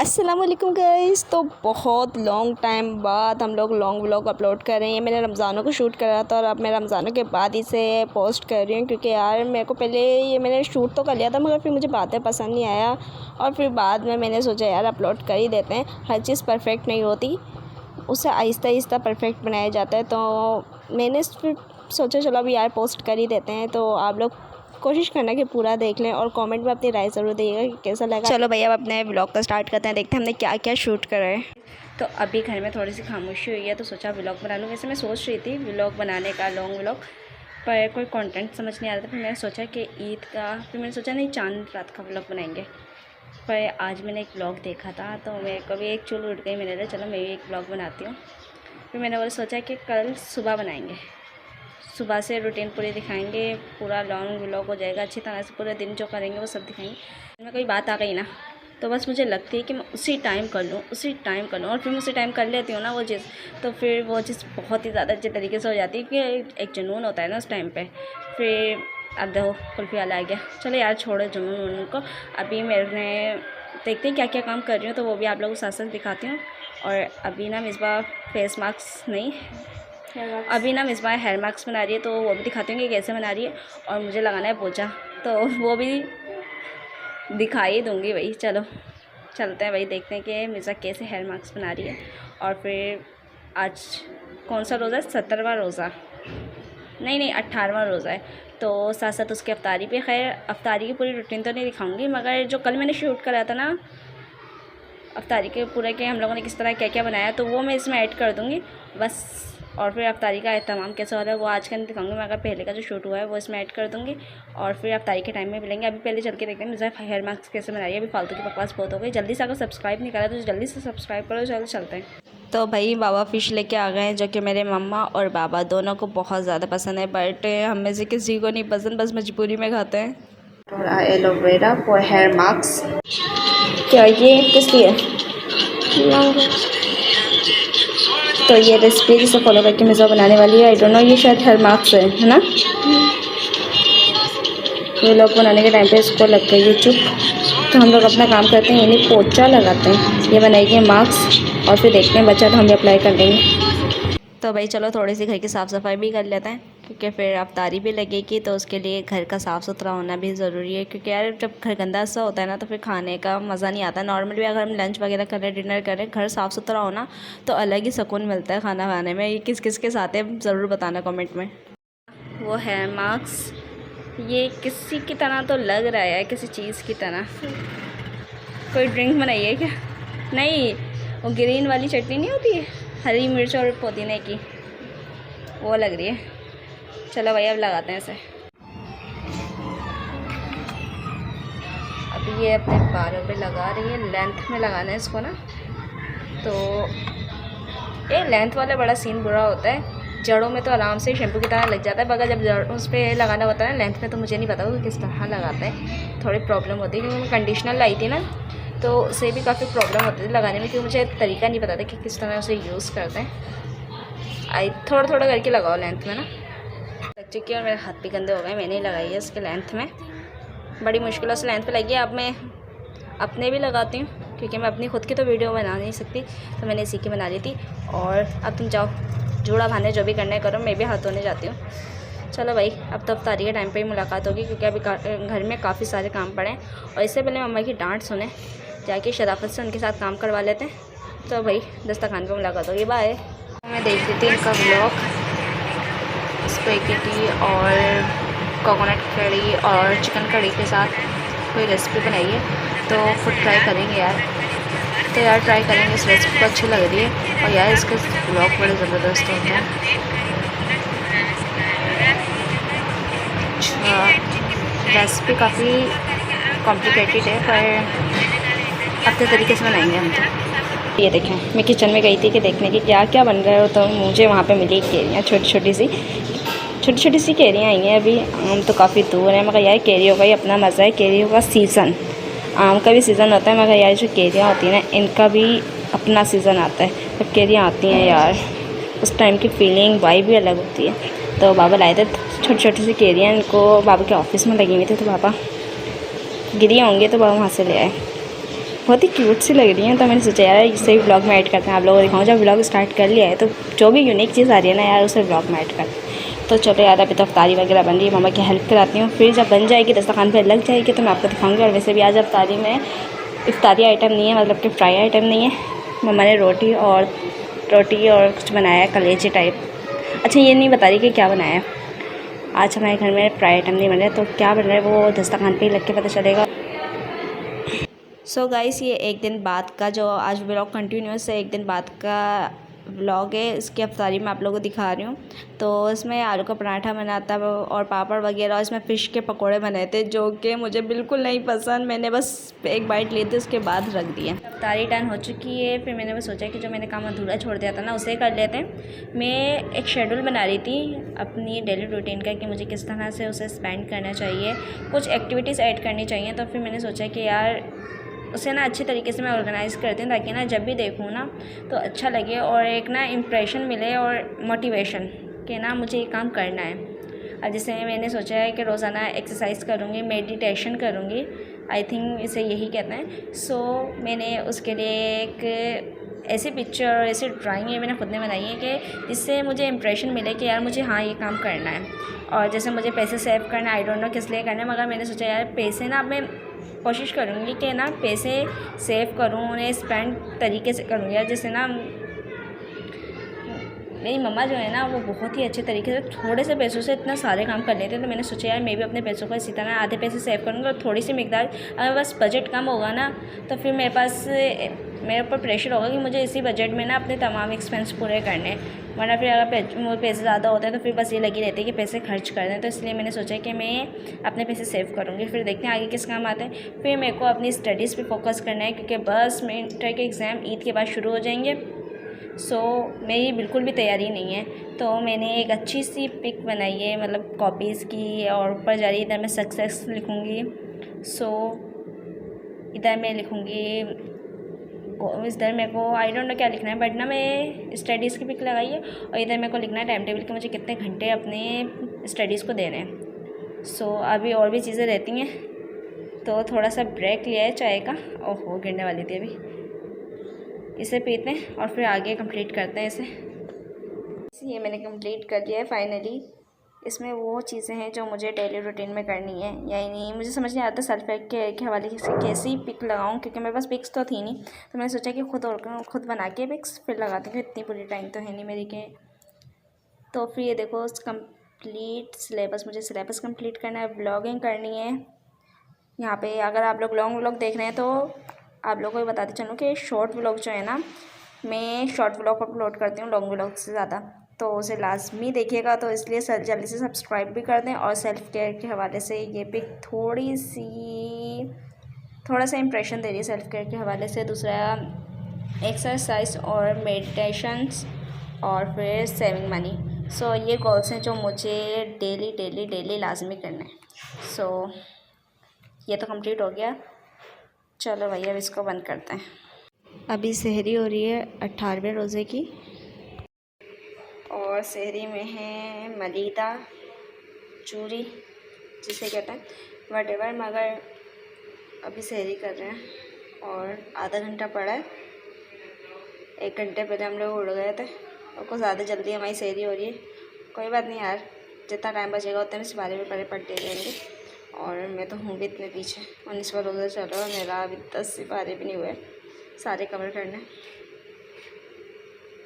अस्सलाम वालेकुम गाइस। तो बहुत लॉन्ग टाइम बाद हम लोग लॉन्ग व्लॉग अपलोड कर रहे हैं। मैंने रमज़ानों को शूट करा था और अब मैं रमज़ानों के बाद इसे पोस्ट कर रही हूँ, क्योंकि यार मेरे को पहले ये मैंने शूट तो कर लिया था मगर फिर मुझे बातें पसंद नहीं आया और फिर बाद में मैंने सोचा यार अपलोड कर ही देते हैं। हर चीज़ परफेक्ट नहीं होती, उसे आहिस्ता आहिस्ता परफेक्ट बनाया जाता है। तो मैंने फिर सोचा चलो अभी यार पोस्ट कर ही देते हैं। तो आप लोग कोशिश करना कि पूरा देख लें और कमेंट में अपनी राय ज़रूर दीजिएगा कि कैसा लगा। चलो भैया अब अपने व्लॉग का स्टार्ट करते हैं, देखते हैं हमने क्या क्या शूट करा है। तो अभी घर में थोड़ी सी खामोशी हुई है तो सोचा व्लॉग बना लूँ। वैसे मैं सोच रही थी व्लॉग बनाने का, लॉन्ग व्लॉग, पर कोई कंटेंट समझ नहीं आ रहा था। फिर मैंने सोचा कि ईद का, फिर मैंने सोचा नहीं चांद रात का व्लॉग बनाएंगे। पर आज मैंने एक व्लॉग देखा था तो मेरे को भी एक चुल उठ गई, मैंने कहा चलो मैं भी एक व्लॉग बनाती हूँ। फिर मैंने वो सोचा कि कल सुबह बनाएंगे, सुबह से रूटीन पूरी दिखाएंगे, पूरा लॉन्ग व्लॉग हो जाएगा अच्छी तरह से, पूरे दिन जो करेंगे वो सब दिखाएंगे। में कोई बात आ गई ना तो बस मुझे लगती है कि मैं उसी टाइम कर लूँ और फिर मैं उसी टाइम कर लेती हूँ ना वो चीज़, तो फिर वो चीज़ बहुत ही ज़्यादा अच्छे तरीके से हो जाती है कि एक जुनून होता है ना उस टाइम पे। फिर अब देखो कुल्फ़ी वाला आ गया, चलो यार छोड़ो जुनून को। अभी मैंने देखते हैं क्या क्या काम कर रही हूँ तो वो भी आप लोगों को साथ साथ दिखाती हूँ। और अभी ना मिसबा फेस मास्क नहीं, अभी ना मिसबा हेयर मास्क बना रही है तो वो भी दिखाती हूँ कि कैसे बना रही है। और मुझे लगाना है पोंछा तो वो भी दिखाई दूँगी भाई। चलो चलते हैं भाई, देखते हैं कि मिर्ज़ा कैसे हेयर मास्क बना रही है। और फिर आज कौन सा रोज़ा है, 17वां रोज़ा, नहीं 18वां रोज़ा है। तो साथ साथ उसकी अफ्तारी पे, खैर अफ्तारी की पूरी रूटीन तो नहीं दिखाऊंगी मगर जो कल मैंने शूट करा था ना अफ्तारी के पूरे के हम लोगों ने किस तरह क्या क्या बनाया तो वो मैं इसमें ऐड कर दूँगी बस। और फिर अफ्तारी का एहतमाम कैसा हो रहा है वो आज का नहीं दिखाऊंगी, मगर पहले का जो शूट हुआ है वो इसमें ऐड कर दूँगी। और फिर अफ्तारी के टाइम में मिलेंगे। अभी पहले चल के देखते हैं मुझे हेयर मास्क कैसे बनाई है। अभी फालतू की बकवास बहुत हो गई। जल्दी से अगर सब्सक्राइब नहीं करा तो जल्दी से सब्सक्राइब करो। चलो चलते हैं। तो भाई बाबा फ़िश लेके आ गए हैं, जो कि मेरे मम्मा और बाबा दोनों को बहुत ज़्यादा पसंद है, बट हम में से किसी को नहीं पसंद, बस मजबूरी में खाते हैं। थोड़ा एलोवेरा फॉर हेयर मास्क। क्या ये किसकी है? तो ये रेसिपी जिसे फॉलो करके मिर्ज़ा बनाने वाली है। आई डोंट नो, ये शायद हेयर मास्क है ना। ये लोग बनाने के टाइम पे इसको लग गई है चुप, तो हम लोग अपना काम करते हैं, यानी पोंछा लगाते हैं। ये बनाएंगे मास्क और फिर देखते हैं बच्चा तो हम भी अप्लाई कर देंगे। तो भाई चलो थोड़ी सी घर की साफ़ सफाई भी कर लेते हैं, क्योंकि फिर अफ्तारी भी लगेगी तो उसके लिए घर का साफ़ सुथरा होना भी ज़रूरी है। क्योंकि यार जब घर गंदा सा होता है ना तो फिर खाने का मज़ा नहीं आता। नॉर्मली अगर हम लंच वगैरह कर रहे हैं, डिनर कर रहे हैं, घर साफ़ सुथरा होना तो अलग ही सुकून मिलता है खाना खाने में। ये किस किस के साथ है ज़रूर बताना कमेंट में। वो हेयर मास्क ये किसी की तरह तो लग रहा है, किसी चीज़ की तरह। कोई ड्रिंक बनाई है क्या? नहीं, वो ग्रीन वाली चटनी नहीं होती है, हरी मिर्च और पुदीने की, वो लग रही है। चलो भैया अब लगाते हैं इसे। अभी ये अपने बालों पे लगा रही है, लेंथ में लगाना है इसको ना। तो ये लेंथ वाला बड़ा सीन बुरा होता है, जड़ों में तो आराम से शैम्पू की तरह लग जाता है, मगर जब उस पर लगाना होता है ना लेंथ में तो मुझे नहीं पता वो किस तरह लगाता है। थोड़ी प्रॉब्लम होती है, क्योंकि मैं कंडीशनर लाई थी ना तो उससे भी काफ़ी प्रॉब्लम होती थी लगाने में, क्योंकि मुझे तरीका नहीं पता था कि किस तरह उसे यूज़ करते हैं। थोड़ा थोड़ा करके लगाओ लेंथ में ना। लग चुकी है और मेरे हाथ भी गंदे हो गए, मैंने ही लगाई है इसके लेंथ में, बड़ी मुश्किलों से लेंथ पे लगी है। अब मैं अपने भी लगाती हूँ, क्योंकि मैं अपनी खुद की तो वीडियो बना नहीं सकती, तो मैंने इसी की बना ली थी। और अब तुम जाओ जूड़ा भाने जो भी करने करो, मैं भी हाथ धोने जाती हूँ। चलो भाई अब तो अफ्तारी के टाइम पे ही मुलाकात होगी, क्योंकि अभी घर में काफ़ी सारे काम पड़े हैं। और इससे पहले मम्मा की डांट सुने जाके शराफत से उनके साथ काम करवा लेते हैं। तो भाई दस्तरखान पे मुलाकात होगी, बाय। मैं देख रही थी इनका व्लॉग, स्पैगेटी और कोकोनट कड़ी और चिकन कड़ी के साथ कोई रेसिपी बनाई है, तो खुद ट्राई करेंगे यार। तो यार ट्राई करेंगे, इस रेसिपी को अच्छी लग रही है। और यार इसके व्लॉग बड़े ज़बरदस्त होते हैं। अच्छा, रेसिपी काफ़ी कॉम्प्लिकेटेड है पर अपने तरीके से बनाएंगे हम तो। ये देखें, मैं किचन में गई थी कि देखने की क्या क्या बन रहा है, तो मुझे वहाँ पे मिली केरियाँ, छोटी छोटी सी केरियाँ आई हैं। अभी आम तो काफ़ी दूर है, मगर यार केरियों का ही अपना मज़ा है। केरियों का सीज़न, आम का भी सीज़न होता है, मगर यार जो केरियाँ होती हैं ना इनका भी अपना सीज़न आता है। जब केरियाँ आती हैं यार उस टाइम की फीलिंग वाइब भी अलग होती है। तो बाबा लाए थे छोटी छोटी सी केरियाँ, इनको बाबा के ऑफिस में लगी हुई थी, तो बाबा गिरी होंगे तो बाबा वहाँ से ले आए। बहुत ही क्यूट सी लग रही हैं, तो मैंने सोचा यार इसे भी ब्लॉग में ऐड करते हैं, आप लोगों को दिखाऊँ। जब ब्लॉग स्टार्ट कर लिया है तो जो भी यूनिक चीज़ आ रही है ना यार उसे ब्लॉग में ऐड कर। तो चलो यार अभी तो अफ्तारी वगैरह बन रही है, मम्मा की हेल्प कराती हूँ, फिर जब बन जाएगी दस्तरखान पर लग जाएगी तो मैं आपको दिखाऊँगी। और वैसे भी आज अफ्तारी में इफ्तारी आइटम नहीं है, मतलब कि फ्राई आइटम नहीं है। मम्मा ने रोटी और कुछ बनाया है कलेजी टाइप। अच्छा ये नहीं बता रही कि क्या बनाया है। आज हमारे घर में फ्राई आइटम नहीं बन रहा है, तो क्या बन रहा है वो दस्तरखान पे ही लग के पता चलेगा। सो गाइस ये एक दिन बाद का जो आज व्लॉग कंटिन्यूस है, एक दिन बाद का व्लॉग है। इसकी अफ्तारी मैं आप लोगों को दिखा रही हूँ। तो इसमें आलू का पराठा बना था और पापड़ वगैरह, और इसमें फ़िश के पकोड़े बनाए थे जो कि मुझे बिल्कुल नहीं पसंद। मैंने बस एक बाइट ली थी, उसके बाद रख दिए। अफ्तारी डन हो चुकी है। फिर मैंने बस सोचा कि जो मैंने काम अधूरा छोड़ दिया था ना उसे कर लेते हैं। मैं एक शेड्यूल बना रही थी अपनी डेली रूटीन का कि मुझे किस तरह से उसे स्पेंड करना चाहिए, कुछ एक्टिविटीज़ ऐड करनी चाहिए। तो फिर मैंने सोचा कि यार उसे ना अच्छे तरीके से मैं ऑर्गेनाइज़ करती हूँ, ताकि ना जब भी देखूँ ना तो अच्छा लगे और एक ना इम्प्रेशन मिले और मोटिवेशन कि ना मुझे ये काम करना है। अब जैसे मैंने सोचा है कि रोज़ाना एक्सरसाइज करूँगी, मेडिटेशन करूँगी, आई थिंक इसे यही कहते हैं। सो मैंने उसके लिए एक ऐसी पिक्चर और ऐसी ड्राइंग है मैंने खुद ने बनाई है कि जिससे मुझे इम्प्रेशन मिले कि यार मुझे हाँ ये काम करना है। और जैसे मुझे पैसे सेव करना है, आई डोंट नो किस लिए करना है, मगर मैंने सोचा यार पैसे ना मैं कोशिश करूँगी कि ना पैसे सेव करूँ, उन्हें स्पेंड तरीके से करूँ यार। जैसे ना मेरी मम्मा जो है ना वो बहुत ही अच्छे तरीके से थोड़े से पैसों से इतना सारे काम कर लेते हैं। तो मैंने सोचा यार मैं भी अपने पैसों को इसी तरह आधे पैसे सेव करूँगी और थोड़ी सी मिकदार, अगर बस बजट कम होगा ना तो फिर मेरे ऊपर प्रेशर होगा कि मुझे इसी बजट में ना अपने तमाम एक्सपेंस पूरे करने हैं। वरना फिर अगर पैसे ज़्यादा होते हैं तो फिर बस ये लगी रहती है कि पैसे खर्च कर दें। तो इसलिए मैंने सोचा कि मैं अपने पैसे सेव करूँगी। फिर देखते हैं आगे किस काम आते हैं। फिर मेरे को अपनी स्टडीज़ पे फोकस करना है, क्योंकि बस मेरे इंटर के एग्ज़ाम ईद के बाद शुरू हो जाएंगे। सो मेरी बिल्कुल भी तैयारी नहीं है। तो मैंने एक अच्छी सी पिक बनाई है, मतलब कॉपीज़ की, और ऊपर जा रही इधर मैं सक्सेस लिखूँगी। सो इधर मैं लिखूँगी, इधर मेरे को आई डोंट नो क्या लिखना है, बट ना मैं स्टडीज़ की पिक लगाई है। और इधर मेरे को लिखना है टाइम टेबल कि मुझे कितने घंटे अपने स्टडीज़ को देने हैं। सो अभी और भी चीज़ें रहती हैं, तो थोड़ा सा ब्रेक लिया है चाय का। ओहो गिरने वाली थी अभी, इसे पीते हैं और फिर आगे कंप्लीट करते हैं इसे। ये मैंने कंप्लीट कर दिया है फाइनली। इसमें वो चीज़ें हैं जो मुझे डेली रूटीन में करनी है, या नहीं मुझे समझ नहीं आता सेल्फ केयर के हवाले से कैसी पिक लगाऊं, क्योंकि मेरे पास पिक्स तो थी नहीं। तो मैंने सोचा कि खुद बना के पिक्स फिर लगाती हूँ, इतनी पूरी टाइम तो है नहीं मेरी के। तो फिर ये देखो कंप्लीट सिलेबस, मुझे सिलेबस कंप्लीट करना है, ब्लॉगिंग करनी है। यहाँ पे अगर आप लोग लॉन्ग व्लॉग देख रहे हैं तो आप लोगों को बताते चलूँ कि शॉर्ट व्लॉग जो है ना, मैं शॉर्ट व्लॉग अपलोड करती हूँ लॉन्ग व्लॉग से ज़्यादा, तो उसे लाजमी देखिएगा। तो इसलिए जल्दी से सब्सक्राइब भी कर दें। और सेल्फ़ केयर के हवाले से ये पिक थोड़ा सा इंप्रेशन दे रही है सेल्फ़ केयर के हवाले से। दूसरा एक्सरसाइज और मेडिटेशंस, और फिर सेविंग मनी। सो ये गोल्स हैं जो मुझे डेली लाजमी करना है। सो ये तो कंप्लीट हो गया। चलो भैया अब इसको बंद करते हैं। अभी सहरी हो रही है 18वें रोज़े की, और सहरी में है मलीदा, चूरी जिसे कहते हैं, वटेवर, मगर अभी सहरी कर रहे हैं और आधा घंटा पड़ा है। 1 घंटे पहले हम लोग उड़ गए थे और कुछ ज़्यादा जल्दी हमारी सहरी हो रही है। कोई बात नहीं यार, जितना टाइम बचेगा उतने में सिपारे भी पढ़ते रहेंगे। और मैं तो हूँ भी इतने पीछे, 19वां रोज़ा चल रहा है, मेरा अभी 10 सिपारे भी नहीं हुए, सारे कवर करने।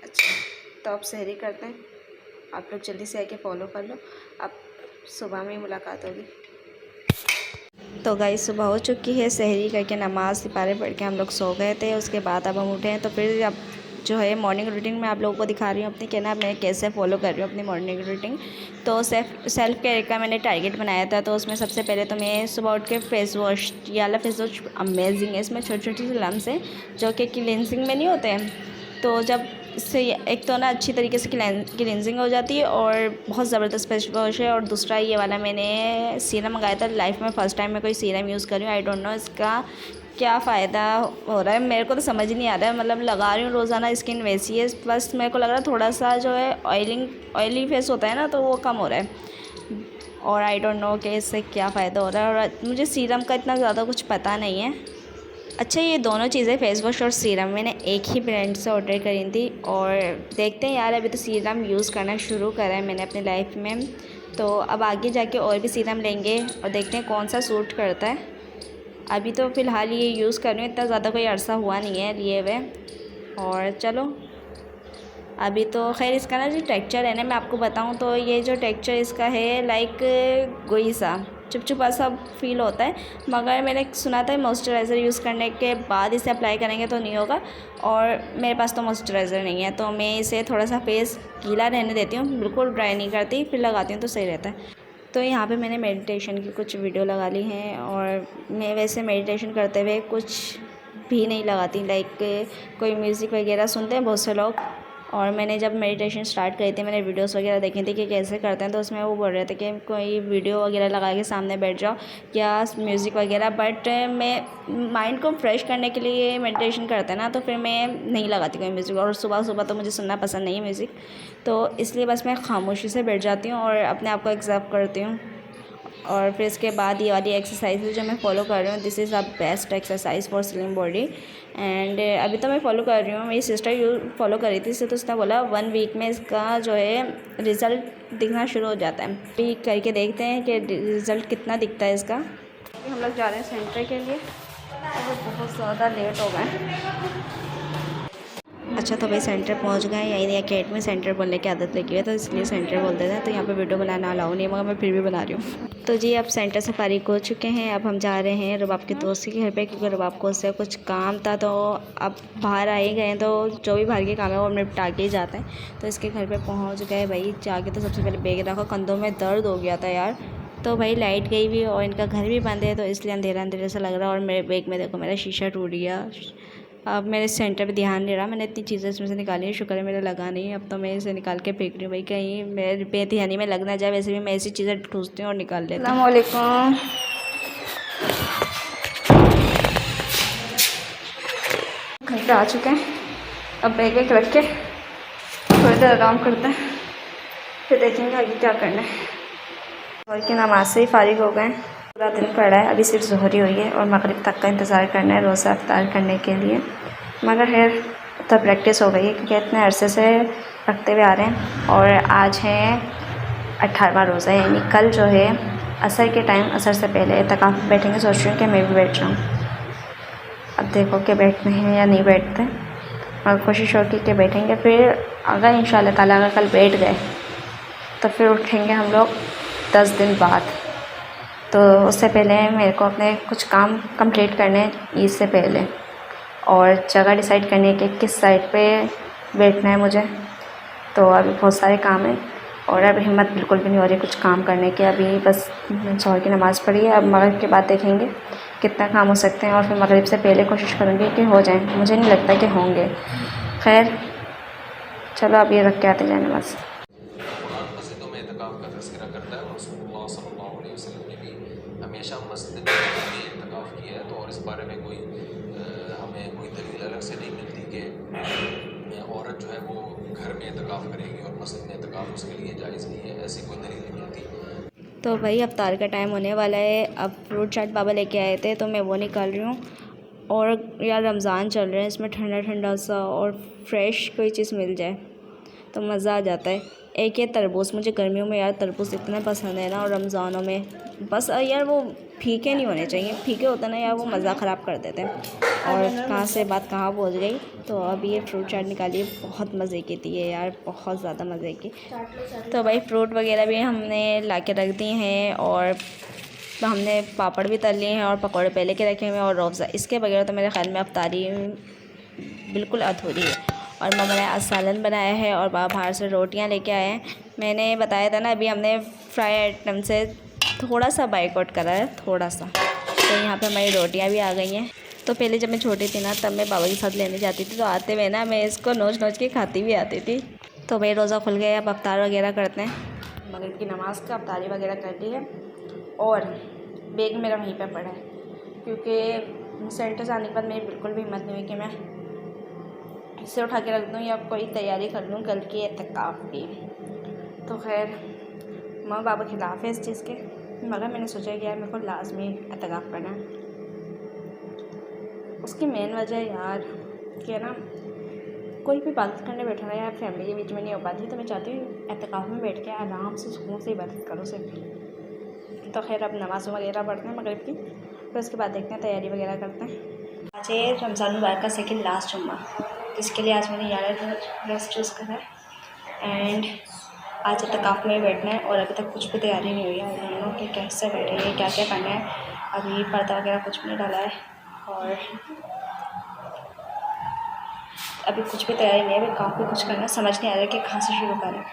अच्छा तो अब सहरी करते हैं, आप लोग जल्दी से आके फॉलो कर लो। अब सुबह में ही मुलाकात होगी। तो गाइस सुबह हो चुकी है, सहरी करके नमाज सिपारे पढ़ के हम लोग सो गए थे। उसके बाद अब हम उठे हैं, तो फिर अब जो है मॉर्निंग रूटीन मैं आप लोगों को दिखा रही हूँ अपनी, कहना मैं कैसे फ़ॉलो कर रही हूँ अपनी मॉर्निंग रूटीन। तो सेल्फ़ केयर का मैंने टारगेट बनाया था। तो उसमें सबसे पहले तो मैं सुबह उठ के फेस वॉश, ये वाला फेस वॉश अमेजिंग है, इसमें छोटी छोटी सी लम्स हैं जो कि क्लींजिंग में नहीं होते हैं। तो जब इससे एक तो ना अच्छी तरीके से क्लींजिंग हो जाती है और बहुत ज़बरदस्त फेस वॉश है। और दूसरा ये वाला मैंने सीरम मंगाया था, लाइफ में फ़र्स्ट टाइम मैं कोई सीरम यूज़ कर रही हूँ। आई डोंट नो इसका क्या फ़ायदा हो रहा है, मेरे को तो समझ नहीं आ रहा है। मतलब लगा रही हूँ रोज़ाना, स्किन वैसी है, बस मेरे को लग रहा है थोड़ा सा जो है ऑयली फेस होता है ना, तो वो कम हो रहा है। और आई डोंट नो कि इससे क्या फ़ायदा हो रहा है। और मुझे सीरम का इतना ज़्यादा कुछ पता नहीं है, अच्छा, ये दोनों चीज़ें फेस वॉश और सीरम मैंने एक ही ब्रांड से ऑर्डर करी थी और देखते हैं यार, अभी तो सीरम यूज़ करना शुरू करा है मैंने अपनी लाइफ में, तो अब आगे जाके और भी सीरम लेंगे और देखते हैं कौन सा सूट करता है। अभी तो फ़िलहाल ये यूज़ कर रही हूँ, इतना ज़्यादा कोई अरसा हुआ नहीं है लिए हुए। और चलो अभी तो खैर इसका ना जो टेक्सचर है ना, मैं आपको बताऊं तो ये जो टेक्सचर इसका है लाइक गोई सा चिपचिपा सा फील होता है, मगर मैंने सुना था मॉइस्चराइज़र यूज़ करने के बाद इसे अप्लाई करेंगे तो नहीं होगा, और मेरे पास तो मॉइस्चराइज़र नहीं है, तो मैं इसे थोड़ा सा फेस गीला रहने देती हूँ, बिल्कुल ड्राई नहीं करती, फिर लगाती हूँ तो सही रहता है। तो यहाँ पे मैंने मेडिटेशन की कुछ वीडियो लगा ली हैं और मैं वैसे मेडिटेशन करते हुए कुछ भी नहीं लगाती, लाइक कोई म्यूज़िक वगैरह सुनते हैं बहुत से लोग, और मैंने जब मेडिटेशन स्टार्ट करी थी मैंने वीडियोस वगैरह देखी थी कि कैसे करते हैं, तो उसमें वो बोल रहे थे कि कोई वीडियो वगैरह लगा के सामने बैठ जाओ या म्यूज़िक वगैरह, बट मैं माइंड को फ्रेश करने के लिए मेडिटेशन करते हैं ना, तो फिर मैं नहीं लगाती कोई म्यूज़िक, और सुबह सुबह तो मुझे सुनना पसंद नहीं है म्यूज़िक, तो इसलिए बस मैं खामोशी से बैठ जाती हूँ और अपने आप को ऑब्जर्व करती हूँ। और फिर इसके बाद ये वाली एक्सरसाइज जो मैं फ़ॉलो कर रही हूँ, this is a best exercise for slim body, and अभी तो मैं फ़ॉलो कर रही हूँ, मेरी सिस्टर यू फॉलो कर रही थी, तो उसने बोला 1 वीक में इसका जो है रिज़ल्ट दिखना शुरू हो जाता है। अभी करके देखते हैं कि रिज़ल्ट कितना दिखता है इसका। अभी हम लोग जा रहे हैं सेंटर के लिए और बहुत ज़्यादा लेट हो गए। अच्छा, तो भाई सेंटर पहुंच गए, यही अकेडमी सेंटर बोलने की आदत लगी है तो इसलिए सेंटर बोल देते हैं, तो यहाँ पे वीडियो बनाना अलाउ नहीं है, मगर मैं फिर भी बना रही हूँ। तो जी अब सेंटर से फारिग हो चुके हैं, अब हम जा रहे हैं रबाब के दोस्त के घर पे, क्योंकि रबाब को उससे कुछ काम था, तो अब बाहर आ ही गए, तो जो भी बाहर के काम है वो निपटा के ही जाते हैं। तो इसके घर पर पहुँच गए भाई, जाके तो सबसे पहले बैग रखा, कंधों में दर्द हो गया था यार, तो भाई लाइट गई भी और इनका घर भी बंद है, तो इसलिए अंधेरा अंधेरा सा लग रहा है, और मेरे बैग में देखो मेरा शीशा टूट गया। अब मेरे सेंटर पे ध्यान नहीं रहा, मैंने इतनी चीज़ें इसमें से निकाली है, शुक्र है मेरा लगा नहीं, अब तो मैं इसे निकाल के फेंक रही हूँ भाई, कहीं मेरे बेध्यानी में लग ना जाए, वैसे भी मैं ऐसी चीज़ें ठूसती हूँ और निकाल लेती हूँ। अस्सलाम वालेकुम। घर पे आ चुके हैं, अब बैग वैग रख के थोड़ी देर आराम करते हैं, फिर देखेंगे आगे क्या करना है। और की नमाज से ही फारिग हो गए, पूरा दिन पड़ा है, अभी सिर्फ ज़ोहरी हुई है और मगरिब तक का इंतज़ार करना है रोज़ा अफ्तार करने के लिए, मगर खैर तो प्रैक्टिस हो गई है क्योंकि इतने अरसे से रखते हुए आ रहे हैं। और आज है 18वां रोज़ा, यानी कल जो है असर के टाइम, असर से पहले एतकाफ़ बैठेंगे, सोच रही हूँ कि मैं भी बैठ जाऊँ। अब देखो कि बैठते हैं या नहीं बैठते, और कोशिश होगी कि बैठेंगे, फिर अगर इंशाल्लाह ताला अगर कल बैठ गए तो फिर उठेंगे हम लोग 10 दिन बाद। तो उससे पहले मेरे को अपने कुछ काम कंप्लीट करने हैं ईद से पहले, और जगह डिसाइड करनी है कि किस साइड पे बैठना है मुझे, तो अभी बहुत सारे काम हैं और अब हिम्मत बिल्कुल भी नहीं हो रही कुछ काम करने की। अभी बस ज़ोहर की नमाज़ पढ़ी है, अब मगरिब के बाद देखेंगे कितना काम हो सकते हैं, और फिर मगरिब से पहले कोशिश करूँगी कि हो जाए, मुझे नहीं लगता कि होंगे। खैर चलो अब ये रख के आते जाए नमाज़। का तज़किरा करता है, रसूलुल्लाह सल्लल्लाहु अलैहि वसल्लम ने भी हमेशा मस्जिद में इत्तिकाफ़ किया है, तो और इस बारे में कोई हमें कोई दलील अलग से नहीं मिलती कि औरत जो है वो घर में इत्तिकाफ़ करेगी और मस्जिद में इत्तिकाफ़ उसके लिए जायज़ नहीं है, ऐसी कोई दलील नहीं मिलती। तो भाई अफ्तार का टाइम होने वाला है, अब फ्रूट चाट बाबा लेके आए थे तो मैं वो निकाल रही हूँ, और यार रमज़ान चल रहा है, इसमें ठंडा ठंडा सा और फ्रेश कोई चीज़ मिल जाए तो मज़ा आ जाता है। एक ये तरबूज, मुझे गर्मियों में यार तरबूज इतना पसंद है ना, और रमज़ानों में बस यार वो फीके नहीं होने चाहिए, फीके होते ना यार वो मज़ा ख़राब कर देते हैं। और कहाँ से बात कहाँ पहुँच गई, तो अब ये फ्रूट चाट निकाली, बहुत मज़े की थी ये यार, बहुत ज़्यादा मज़े की। तो भाई फ्रूट वगैरह भी हमने ला के रख दी हैं, और हमने पापड़ भी तल लिए हैं और पकौड़े पहले के रखे हुए हैं, और रोज़ा इसके बगैर तो मेरे ख्याल में अफ्तारी बिल्कुल अधूरी है। और मम्मा ने आज सालन बनाया है और बाहर से रोटियां लेके आए हैं। मैंने बताया था ना, अभी हमने फ्राई आइटम से थोड़ा सा बाइकआउट करा है, थोड़ा सा, तो यहाँ पे हमारी रोटियां भी आ गई हैं। तो पहले जब मैं छोटी थी ना, तब मैं बाबा के साथ लेने जाती थी, तो आते हुए ना मैं इसको नोच नोच के खाती भी आती थी। तो भाई रोज़ा खुल गया, अब अफ्तार वगैरह करते हैं। मगरिब की नमाज़ का अफ्तारी वगैरह कर ली है, और बैग मेरा वहीं पर पड़ा है, क्योंकि सेंटर से आने के बाद मेरी बिल्कुल भी हिम्मत नहीं हुई कि मैं इसे उठा के रख दूँ या कोई तैयारी कर लूँ कल की एतकाफ़ की। तो खैर माँ बाबा खिलाफ है इस चीज़ के, मगर मैंने सोचा कि यार मेरे को लाजमी एतकाफ़ करना है। उसकी मेन वजह यार कि ना कोई भी बात करने बैठा ना यार फैमिली के बीच में नहीं हो पाती, तो मैं चाहती हूँ एतकाफ़ में बैठ के आराम से सुकून से इबादत करो सिर्फ। तो खैर अब नमाज़ वगैरह पढ़ते हैं मगरिब की, फिर उसके बाद देखते हैं, तैयारी वगैरह करते हैं। आज है रमज़ान मुबारक का सेकंड लास्ट जुम्मा, इसके लिए आज मैंने यार ड्रेस चूज़ करा है एंड आज एतकाफ़ में बैठना है। और अभी तक कुछ भी तैयारी नहीं हुई है उन लोगों की, कैसे बैठे क्या क्या करना है, अभी पर्दा वगैरह कुछ भी नहीं डाला है और अभी कुछ भी तैयारी नहीं है। अभी काफ़ी कुछ करना है, समझ नहीं आ रहा है कि कहाँ से शुरू करें।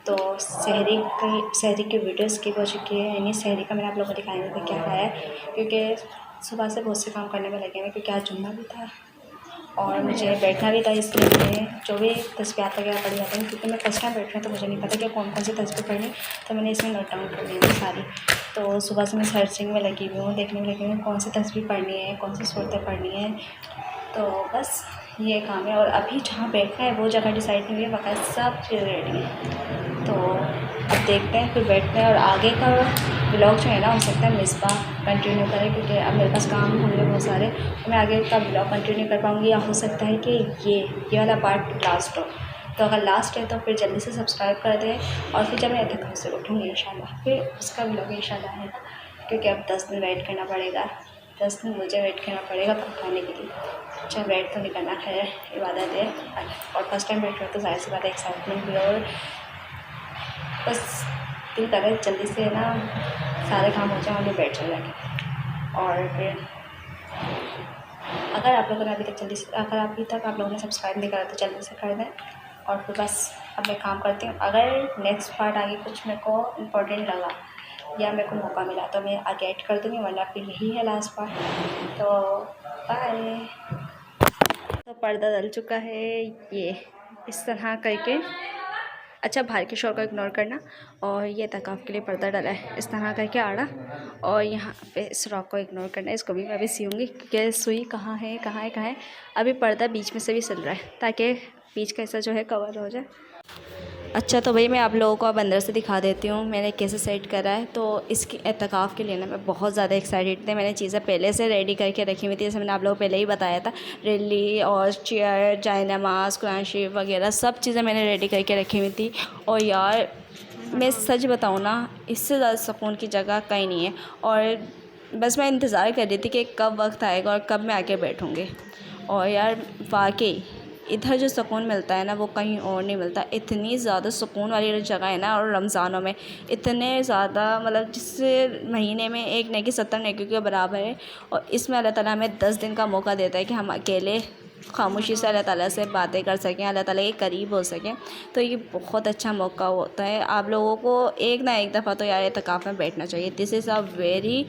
तो सहरी की वीडियो स्किप हो चुकी है, यानी सहरी का मैंने आप लोगों को दिखाया नहीं था क्या खाया है, क्योंकि सुबह से बहुत से काम करने में लगे हुए, क्योंकि आज जुम्मा भी था और मुझे बैठना भी था। इसलिए मैंने जो भी तस्बीहात वगैरह पढ़ी जाती हैं, क्योंकि मैं फर्स्ट टाइम बैठ रही हूँ तो मुझे नहीं पता कि कौन कौन सी तस्बीह पढ़नी, तो मैंने इसमें नोट डाउन कर ली है सारी। तो सुबह से मैं सर्चिंग में लगी हुई हूँ, देखने में लगी हुई हूँ कौन सी तस्बीह पढ़नी है, कौन सी सूरतें पढ़नी है। तो बस ये काम है। और अभी जहाँ बैठना है वो जगह डिसाइड नहीं हुई है, बाकी सब चीज़ रेडी है। तो अब देखते हैं, फिर बैठते हैं और आगे का ब्लॉग जो है ना हो सकता है मिसबा कंटिन्यू करें, क्योंकि अब मेरे पास काम होंगे बहुत सारे, तो मैं आगे का ब्लॉग कंटिन्यू कर पाऊँगी, या हो सकता है कि ये वाला पार्ट लास्ट हो। तो अगर लास्ट है तो फिर जल्दी से सब्सक्राइब कर दें, और फिर जब मैं एतकाफ़ से उठूँगी इंशाल्लाह फिर उसका ब्लॉग इंशाल्लाह है, क्योंकि अब 10 दिन वेट करना पड़ेगा, 10 दिन मुझे वेट करना पड़ेगा पकाने के लिए। अच्छा वेट तो नहीं करना, खैर इबादत है और फर्स्ट टाइम बैठ रहे हो तो ज़ाहिर सी बात है एक्साइटमेंट भी, और बस दिल कर रहा है जल्दी से ना सारे काम हो जाए और मैं बैठ जाए। और फिर अगर आप लोगों ने अभी तक आप लोगों ने सब्सक्राइब नहीं करा तो जल्दी से कर दें। और फिर बस अब मैं काम करती हूँ। अगर नेक्स्ट पार्ट आगे कुछ मेरे को इम्पोर्टेंट लगा या मेरे को मौका मिला तो मैं आगे ऐड कर दूँगी, वरना फिर यही है लास्ट पार्ट। तो बाय। तो पर्दा डल चुका है, ये इस तरह करके। अच्छा बाहर के शोर को इग्नोर करना। और ये एतकाफ़ के लिए पर्दा डाला है इस तरह करके आड़ा, और यहाँ पे इस रॉक को इग्नोर करना है। इसको भी मैं अभी सीऊँगी, क्योंकि सुई कहाँ है। अभी पर्दा बीच में से भी सिल रहा है ताकि बीच का हिस्सा जो है कवर हो जाए। अच्छा तो भाई मैं आप लोगों को अब अंदर से दिखा देती हूँ मैंने कैसे सेट करा है। तो इसकी एतकाफ़ के लिए ना मैं बहुत ज़्यादा एक्साइटेड थी। मैंने चीज़ें पहले से रेडी करके रखी हुई थी, जैसे मैंने आप लोगों को पहले ही बताया था। रेली और चेयर, जायनमाज़, कुरान शरीफ वगैरह सब चीज़ें मैंने रेडी करके रखी हुई थी। और यार मैं सच बताऊँ ना, इससे ज़्यादा सुकून की जगह कहीं नहीं है। और बस मैं इंतज़ार कर रही थी कि कब वक्त आएगा और कब मैं आके बैठूँगी। और यार वाकई इधर जो सुकून मिलता है ना वो कहीं और नहीं मिलता। इतनी ज़्यादा सुकून वाली जगह है ना, और रमज़ानों में इतने ज़्यादा, मतलब जिससे महीने में एक नेकी 70 नेकी के बराबर है। और इसमें अल्लाह ताला हमें 10 दिन का मौका देता है कि हम अकेले खामोशी से अल्लाह ताला से बातें कर सकें, अल्लाह ताला के करीब हो सकें। तो ये बहुत अच्छा मौका होता है। आप लोगों को एक ना एक दफ़ा तो यार एतकाफ़ में बैठना चाहिए। दिस इज़ अ वेरी,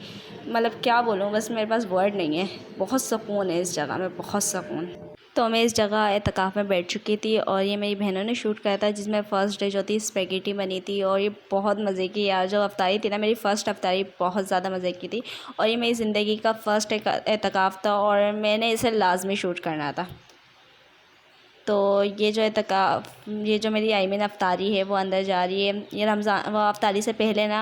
मतलब क्या बोलूँ, बस मेरे पास वर्ड नहीं है। बहुत सुकून है इस जगह में, बहुत सुकून। तो मैं इस जगह एतकाफ़ में बैठ चुकी थी, और ये मेरी बहनों ने शूट करा था, जिसमें फ़र्स्ट डे जो थी स्पेगेटी बनी थी। और ये बहुत मज़े की यार जो अफ्तारी थी ना, मेरी फ़र्स्ट अफ्तारी बहुत ज़्यादा मज़े की थी। और ये मेरी ज़िंदगी का फ़र्स्ट एतकाफ़ था, और मैंने इसे लाजमी शूट करना था। तो ये जो मेरी अफ्तारी है वो अंदर जा रही है। ये रमज़ान वो अफ्तारी से पहले ना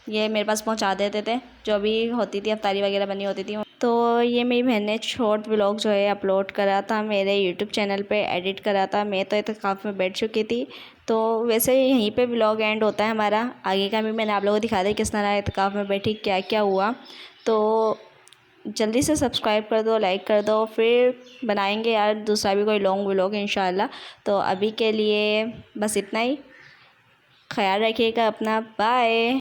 ये मेरे पास पहुंचा देते थे, जो भी होती थी अफ्तारी वगैरह बनी होती थी। तो ये मेरी बहन ने शॉर्ट व्लॉग जो है अपलोड करा था मेरे यूट्यूब चैनल पे, एडिट करा था। मैं तो एतकाफ़ में बैठ चुकी थी। तो वैसे यहीं पे व्लॉग एंड होता है हमारा। आगे का भी मैंने आप लोगों को दिखा दिया किस तरह एतकाफ़ में बैठी, क्या क्या हुआ। तो जल्दी से सब्सक्राइब कर दो, लाइक कर दो, फिर बनाएंगे यार दूसरा भी कोई लॉन्ग व्लॉग इंशाल्लाह। तो अभी के लिए बस इतना ही। ख्याल रखिएगा अपना, बाय।